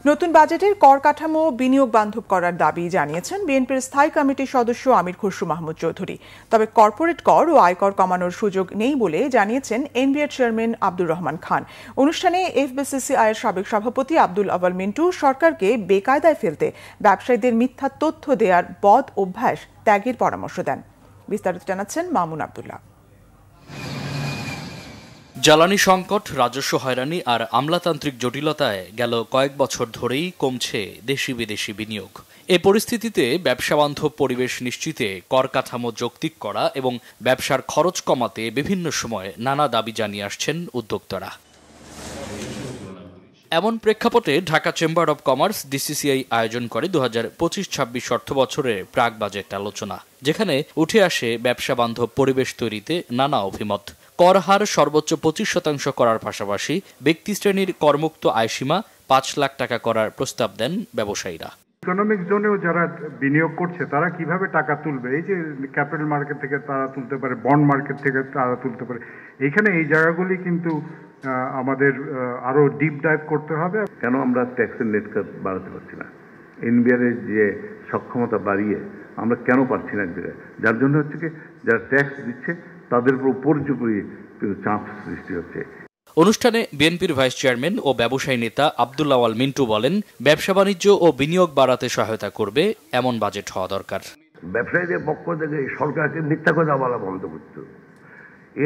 নতুন বাজেটের কর কাঠামো বিনিয়োগ বান্ধব করার দাবি জানিয়েছেন বিএনপির স্থায়ী কমিটির সদস্য আমির খসরু মাহমুদ চৌধুরী। তবে কর্পোরেট কর ও আয়কর কমানোর সুযোগ নেই বলে জানিয়েছেন এনবিআর চেয়ারম্যান আব্দুর রহমান খান। অনুষ্ঠানে এফবিসিসিআই এর সাবেক সভাপতি আব্দুল আওয়াল মিন্টু সরকারকে বেকায়দায় ফেলতে ব্যবসায়ীদের মিথ্যা তথ্য দেওয়ার বদ অভ্যাস ত্যাগের পরামর্শ দেন। বিস্তারিত জানাচ্ছেন মামুন আব্দুল্লাহ। জ্বালানি সংকট, রাজস্ব হয়রানি আর আমলাতান্ত্রিক জটিলতায় গেল কয়েক বছর ধরেই কমছে দেশি বিদেশি বিনিয়োগ। এ পরিস্থিতিতে ব্যবসাবান্ধব পরিবেশ নিশ্চিতে কর কাঠামো যৌক্তিক করা এবং ব্যবসার খরচ কমাতে বিভিন্ন সময় নানা দাবি জানিয়ে আসছেন উদ্যোক্তারা। এমন প্রেক্ষাপটে Dhaka chamber of commerce DCCI আয়োজন করে 2025-26 অর্থবছরের প্রাক বাজেট আলোচনা, যেখানে উঠে আসে ব্যবসা বান্ধব পরিবেশ তৈরিতে নানা অভিমত। কর হার সর্বোচ্চ 25% করার পাশাপাশি ব্যক্তি শ্রেণীর করমুক্ত আয়সীমা 5 লাখ টাকা করার প্রস্তাব দেন ব্যবসায়ীরা। ইকোনমিক জোনেও যারা বিনিয়োগ করছে তারা কিভাবে টাকা তুলবে, এই যে ক্যাপিটাল মার্কেট থেকে তারা তুলতে পারে, বন্ড মার্কেট থেকে তারা তুলতে পারে, এইখানে এই জায়গাগুলি কিন্তু আমাদের আরো ডিপ ডাইভ করতে হবে। কেন আমরা ট্যাক্সের নেট বাড়াতে পারছি না? এনবিআর এর যে সক্ষমতা বাড়িয়ে আমরা কেন পারছি না এক জায়গায়? যার জন্য হচ্ছে কি, যারা ট্যাক্স দিচ্ছে তাদের উপর উপর্যুপরি চাপ সৃষ্টি হচ্ছে। অনুষ্ঠানে বিএনপির ভাইস চেয়ারম্যান ও ব্যবসায়ী নেতা আব্দুল আওয়াল মিন্টু বলেন, ব্যবসা বাণিজ্য ও বিনিয়োগ বাড়াতে সহায়তা করবে এমন বাজেট হওয়া দরকার। ব্যবসায়ীদের পক্ষ থেকে সরকারকে মিথ্যা কথা বলা বন্ধ করতে।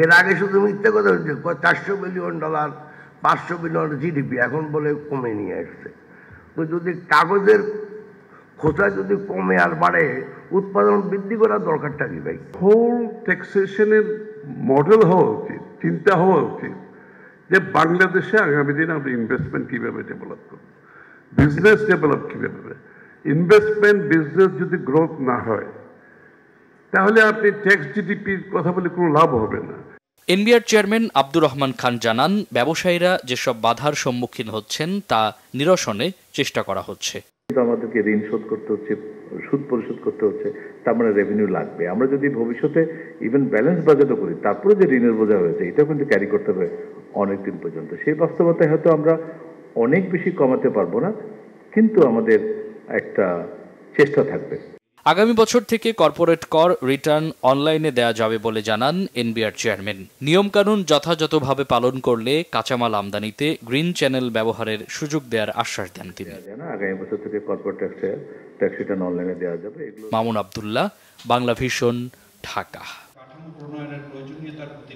এর আগে শুধু মিথ্যা কথা হচ্ছে, $400 বিলিয়ন, $500 বিলিয়ন জিডিপি, এখন বলে কমে নিয়ে আসছে। তো যদি কাগজের খোঁচা যদি কমে আর বাড়ে, উৎপাদন বৃদ্ধি করার দরকারটা কি ভাই? হোল ট্যাক্সেশনের মডেল হওয়া উচিত, চিন্তা হওয়া উচিত যে বাংলাদেশে আগামী দিনে আমরা ইনভেস্টমেন্ট কিভাবে ডেভেলপ করব, বিজনেস ডেভেলপ কিভাবে হবে। ইনভেস্টমেন্ট বিজনেস যদি গ্রোথ না হয় তাহলে আপনি ট্যাক্স জিডিপির কথা বলে কোনো লাভ হবে না। এনবিআর চেয়ারম্যান আব্দুর রহমান খান জানান, ব্যবসায়ীরা যেসব বাধার সম্মুখীন হচ্ছেন তা নিরসনে চেষ্টা করা হচ্ছে। আমাদেরকে ঋণ শোধ করতে হচ্ছে, সুদ পরিশোধ করতে হচ্ছে, তার মানে রেভিনিউ লাগবে। আমরা যদি ভবিষ্যতে ইভেন ব্যালেন্স বাজেটও করি, তারপরে যে ঋণের বোঝা হয়েছে এটাও কিন্তু ক্যারি করতে হবে অনেকদিন পর্যন্ত। সেই বাস্তবতায় হয়তো আমরা অনেক বেশি কমাতে পারবো না, কিন্তু আমাদের একটা চেষ্টা থাকবে। আগামী বছর থেকে কর্পোরেট কর রিটার্ন অনলাইনে দেয়া যাবে বলে জানান এনবিআর চেয়ারম্যান। নিয়মকানুন যথাযথভাবে পালন করলে কাঁচামাল আমদানিতে গ্রিন চ্যানেল ব্যবহারের সুযোগ দেওয়ার আশ্বাস দেন তিনি। আগামী বছর থেকে কর্পোরেট ট্যাক্স রিটার্ন অনলাইনে দেওয়া যাবে। মামুন আব্দুল্লাহ, বাংলা ভিশন, ঢাকা। কাঠামো প্রণয়নের প্রয়োজনীয়তার প্রতি